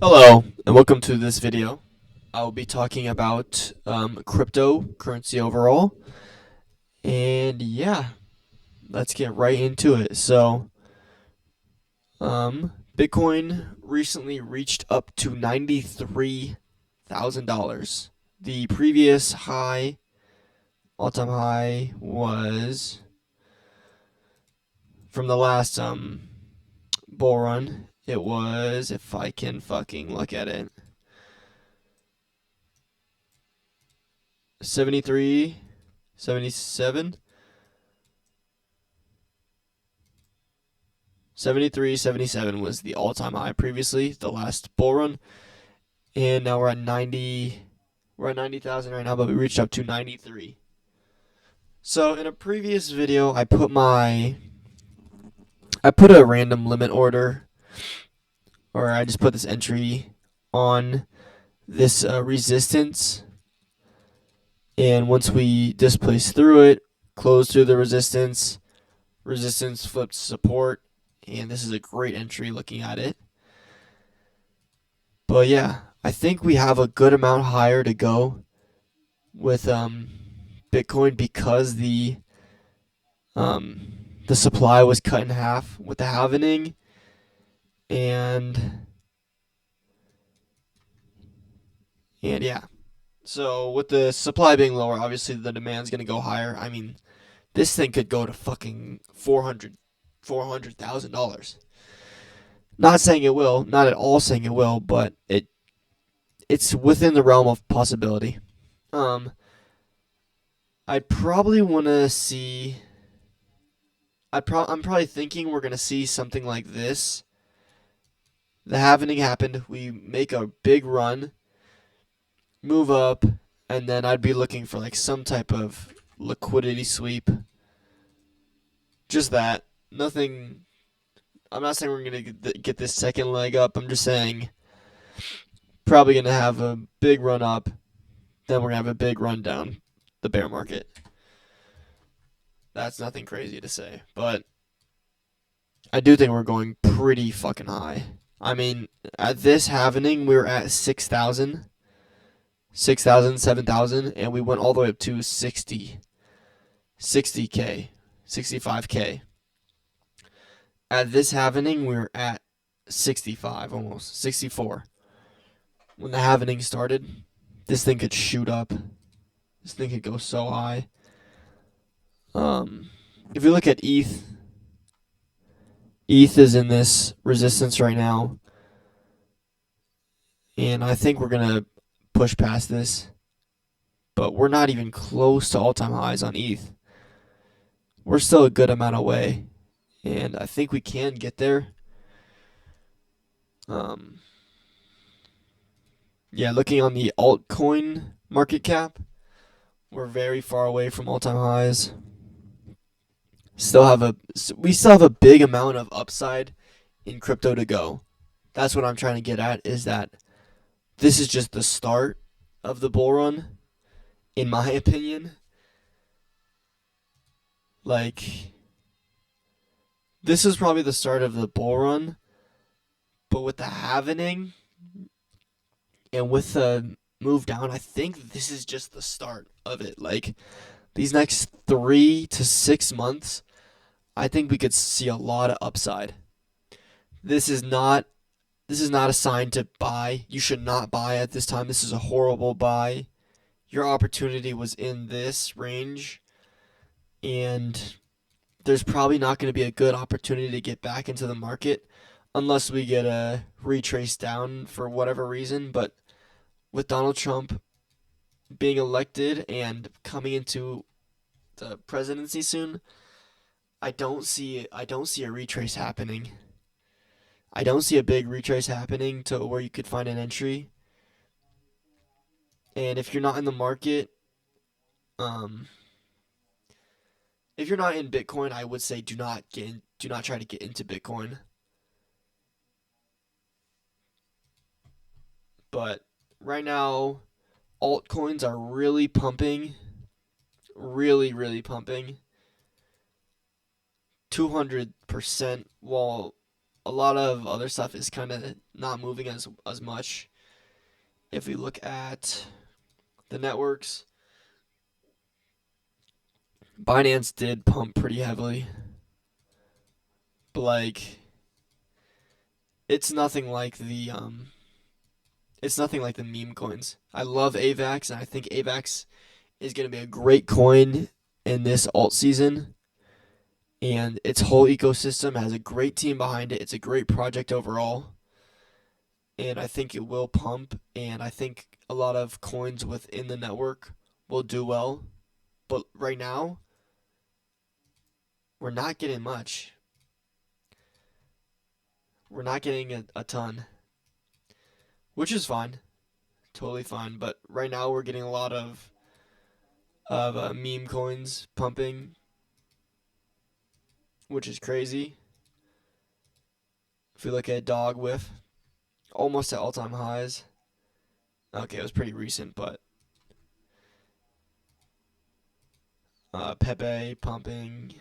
Hello, and welcome to this video. I'll be talking about cryptocurrency overall. And yeah, let's get right into it. Bitcoin recently reached up to $93,000. The previous high, all-time high, was from the last bull run. It was, if I can fucking look at it, 73, 77. 73, 77 was the all-time high previously, the last bull run, and now we're at 90. We're at 90,000 right now, but we reached up to 93. So in a previous video, I put a random limit order, or I just put this entry on this resistance, and once we displace through it, close through the resistance, resistance flips support, and this is a great entry looking at it. But yeah, I think we have a good amount higher to go with Bitcoin because um, the supply was cut in half with the halvening, and yeah. So with the supply being lower, obviously the demand's gonna go higher. I mean, this thing could go to fucking $400,000. Not saying it will, not at all saying it will, but it's within the realm of possibility. Um, I'd probably want to see. I'm probably thinking we're gonna see something like this. The halvening happened. We make a big run, move up, and then I'd be looking for like some type of liquidity sweep. Just that. Nothing. I'm not saying we're gonna get this second leg up. I'm just saying probably gonna have a big run up. Then we're gonna have a big run down the bear market. That's nothing crazy to say, but I do think we're going pretty fucking high. I mean, at this halvening, we were at 6,000, 6,000, 7,000, and we went all the way up to 60K, 65K. At this halvening, we were at 65, almost 64. When the halvening started, this thing could shoot up. This thing could go so high. If you look at ETH is in this resistance right now, and I think we're gonna push past this, but we're not even close to all-time highs on ETH. We're still a good amount away, and I think we can get there. Um, yeah, looking on the altcoin market cap, we're very far away from all-time highs. We still have a big amount of upside in crypto to go. That's what I'm trying to get at, is that this is just the start of the bull run, in my opinion. Like, this is probably the start of the bull run, but with the halvening and with the move down, I think this is just the start of it. Like, these next 3 to 6 months, I think we could see a lot of upside. This is not a sign to buy. You should not buy at this time. This is a horrible buy. Your opportunity was in this range, and there's probably not going to be a good opportunity to get back into the market unless we get a retrace down for whatever reason. But with Donald Trump being elected and coming into the presidency soon, I don't see a retrace happening. I don't see a big retrace happening to where you could find an entry. And if you're not in the market, um, if you're not in Bitcoin, I would say do not try to get into Bitcoin. But right now, altcoins are really pumping, really, really pumping. 200%, while a lot of other stuff is kind of not moving as much. If we look at the networks, Binance did pump pretty heavily, but like it's nothing like the meme coins. I love AVAX, and I think AVAX is going to be a great coin in this alt season. And its whole ecosystem has a great team behind it. It's a great project overall. And I think it will pump. And I think a lot of coins within the network will do well. But right now, we're not getting much. We're not getting a ton, which is fine. Totally fine. But right now, we're getting a lot of meme coins pumping, which is crazy. If we look at Dog Whiff, almost at all-time highs. Okay, it was pretty recent, but Pepe pumping,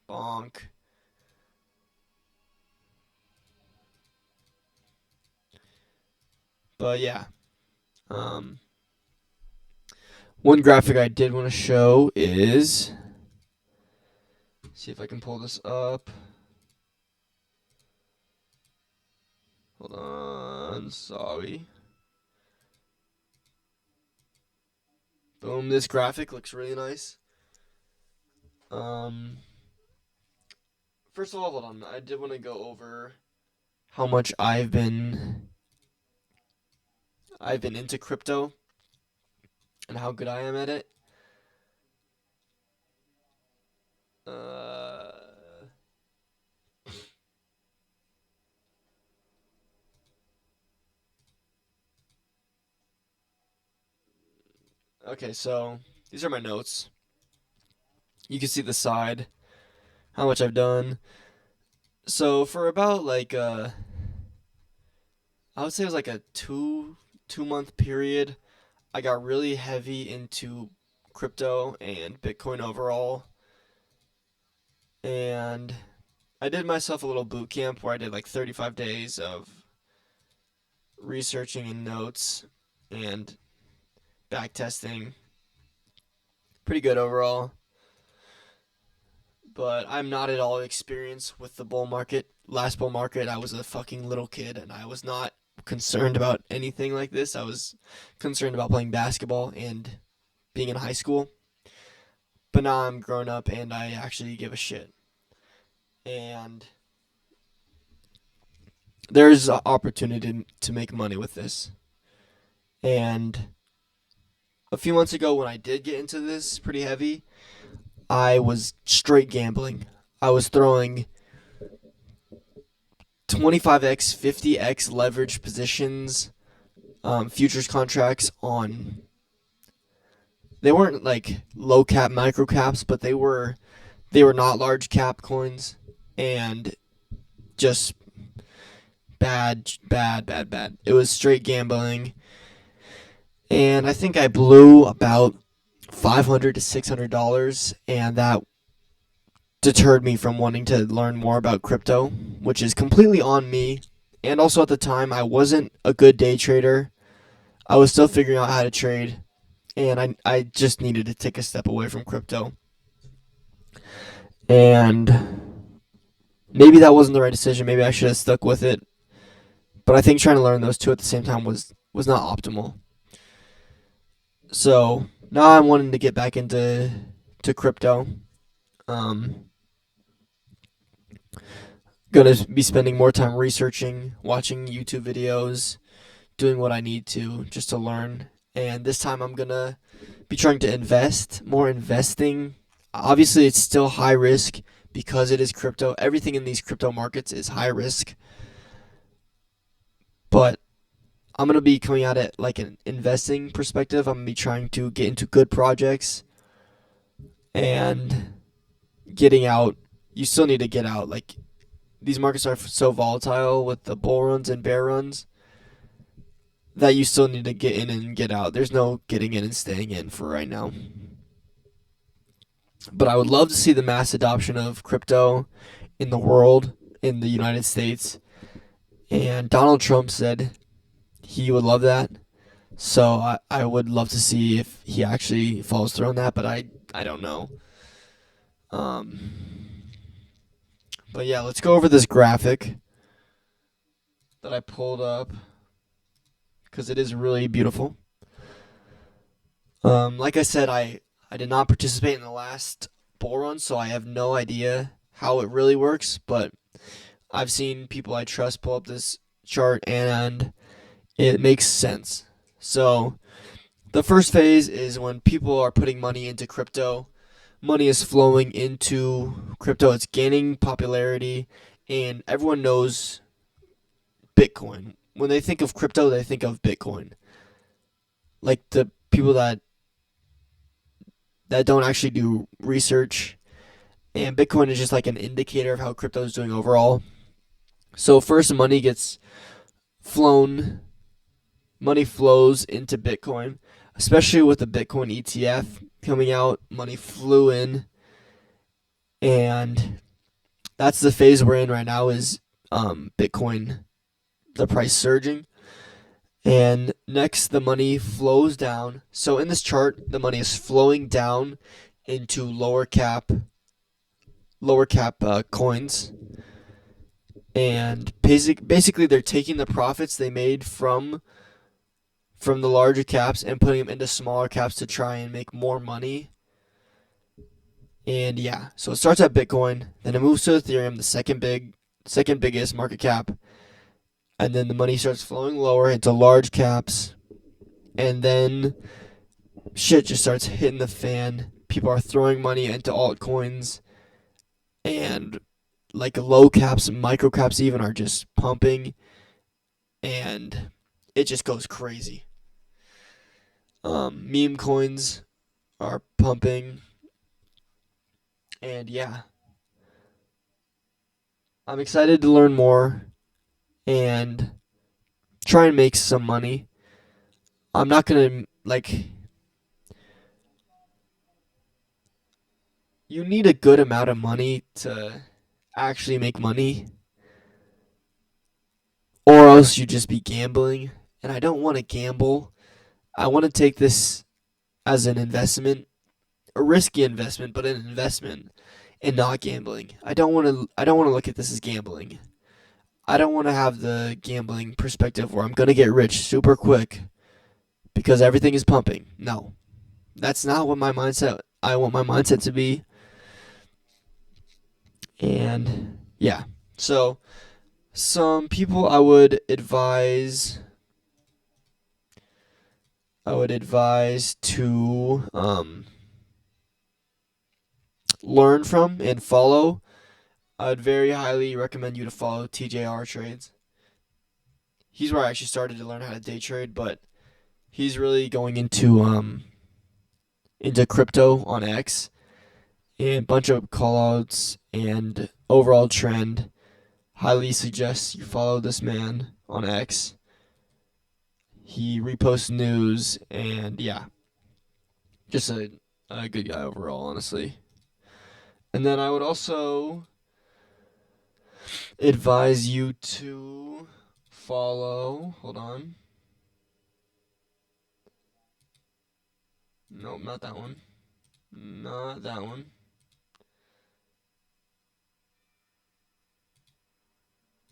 Bonk. But yeah, one graphic I did want to show is, see if I can pull this up. Hold on, sorry. Boom, this graphic looks really nice. First of all, hold on. I did want to go over how much I've been into crypto and how good I am at it. Okay, so these are my notes. You can see the side, how much I've done. So for about I would say it was like a two month period, I got really heavy into crypto and Bitcoin overall. And I did myself a little boot camp where I did like 35 days of researching and notes and back testing. Pretty good overall. But I'm not at all experienced with the bull market. Last bull market, I was a fucking little kid and I was not concerned about anything like this. I was concerned about playing basketball and being in high school. But now I'm grown up and I actually give a shit. And there's an opportunity to make money with this. And a few months ago when I did get into this pretty heavy, I was straight gambling. I was throwing 25x, 50x leverage positions, futures contracts on. They weren't like low cap micro caps, but they were not large cap coins, and just bad. It was straight gambling, and I think I blew about $500 to $600, and that deterred me from wanting to learn more about crypto, which is completely on me. And also at the time, I wasn't a good day trader. I was still figuring out how to trade, and I just needed to take a step away from crypto. And maybe that wasn't the right decision. Maybe I should have stuck with it. But I think trying to learn those two at the same time was not optimal. So now I'm wanting to get back into crypto. Gonna be spending more time researching, watching YouTube videos, doing what I need to just to learn. And this time I'm gonna be trying to invest, more investing. Obviously, it's still high risk because it is crypto. Everything in these crypto markets is high risk. But I'm gonna be coming at it like an investing perspective. I'm gonna be trying to get into good projects and getting out. You still need to get out. Like, these markets are so volatile with the bull runs and bear runs that you still need to get in and get out. There's no getting in and staying in for right now. But I would love to see the mass adoption of crypto in the world, in the United States. And Donald Trump said he would love that. So I would love to see if he actually follows through on that, but I don't know. Um, but yeah, let's go over this graphic that I pulled up because it is really beautiful. Like I said, I did not participate in the last bull run, so I have no idea how it really works. But I've seen people I trust pull up this chart, and it makes sense. So the first phase is when people are putting money into crypto. Money is flowing into crypto. It's gaining popularity, and everyone knows Bitcoin. When they think of crypto, they think of Bitcoin. Like the people that don't actually do research, and Bitcoin is just like an indicator of how crypto is doing overall. So first, flown, money flows into Bitcoin, especially with the Bitcoin ETF coming out. Money flew in, and that's the phase we're in right now. Is Bitcoin, the price surging. And next, the money flows down. So in this chart, the money is flowing down into lower cap coins, and basically they're taking the profits they made from the larger caps and putting them into smaller caps to try and make more money. And yeah, so it starts at Bitcoin, then it moves to Ethereum, the second biggest market cap, and then the money starts flowing lower into large caps, and then shit just starts hitting the fan. People are throwing money into altcoins, and like low caps, micro caps even are just pumping, and it just goes crazy. Meme coins are pumping, and yeah, I'm excited to learn more and try and make some money. I'm not gonna like. You need a good amount of money to actually make money, or else you just be gambling. And I don't want to gamble. I want to take this as an investment, a risky investment, but an investment, and not gambling. I don't want to. I don't want to look at this as gambling. I don't want to have the gambling perspective where I'm gonna get rich super quick because everything is pumping. No, that's not what my mindset. I want my mindset to be. And yeah, so some people I would advise to learn from and follow. I would very highly recommend you to follow TJR Trades. He's where I actually started to learn how to day trade, but he's really going into crypto on X and a bunch of callouts and overall trend. Highly suggest you follow this man on X. He reposts news, and yeah, just a good guy overall, honestly. And then I would also advise you to follow. Hold on. Nope, not that one. Not that one.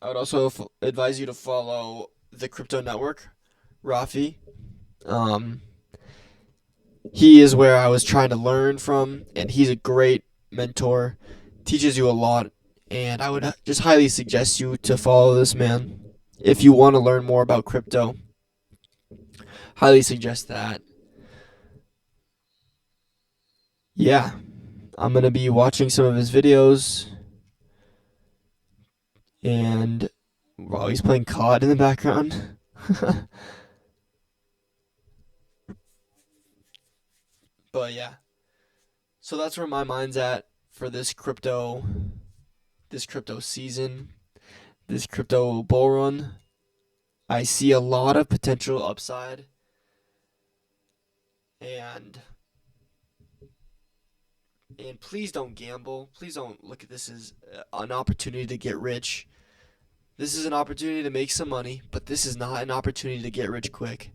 I would also advise you to follow the Crypto Network, Rafi. Um, he is where I was trying to learn from, and he's a great mentor. Teaches you a lot, and I would just highly suggest you to follow this man if you want to learn more about crypto. Highly suggest that. Yeah, I'm gonna be watching some of his videos, and while he's playing COD in the background. But yeah, so that's where my mind's at for this crypto season, this crypto bull run. I see a lot of potential upside, and please don't gamble. Please don't look at this as an opportunity to get rich. This is an opportunity to make some money, but this is not an opportunity to get rich quick.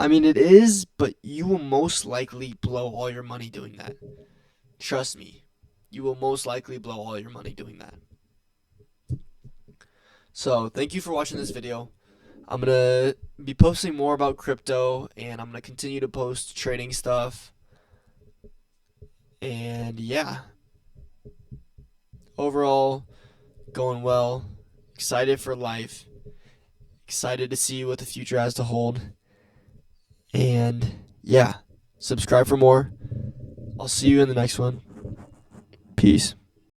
I mean, it is, but you will most likely blow all your money doing that. Trust me, you will most likely blow all your money doing that. So, thank you for watching this video. I'm going to be posting more about crypto, and I'm going to continue to post trading stuff. And yeah, overall, going well. Excited for life. Excited to see what the future has to hold. And yeah, subscribe for more. I'll see you in the next one. Peace.